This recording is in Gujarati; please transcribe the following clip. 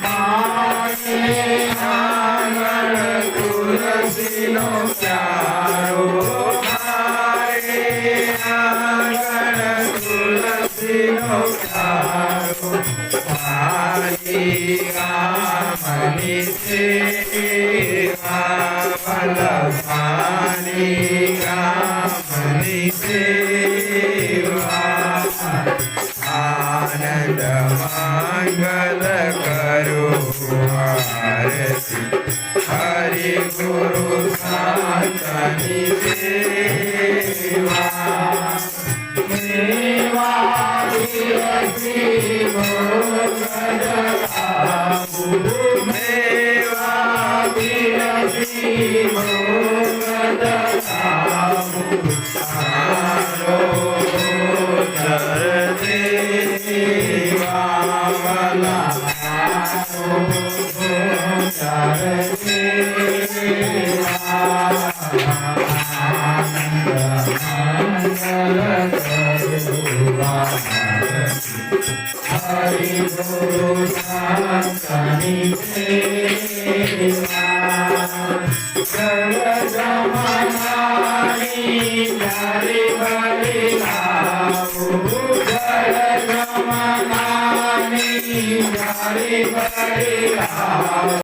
મારે આંગણ તુલસીનો પ્યારો મારે આંગણ તુલસીનો પ્યારો મારી ગામની સેવા વલ્લભાની ગામની સેવા આનંદ મંગલ કરો આરતી હરિ ગુરુ સંતની સેવા સેવા વિરતી મોગલ આબુ સેવા વિરતી મોગલ આબુ આરો Hari Guru Santani Seva Jaya Jamanani Jari Bari Labu Jaya Jamanani Jari Bari Labu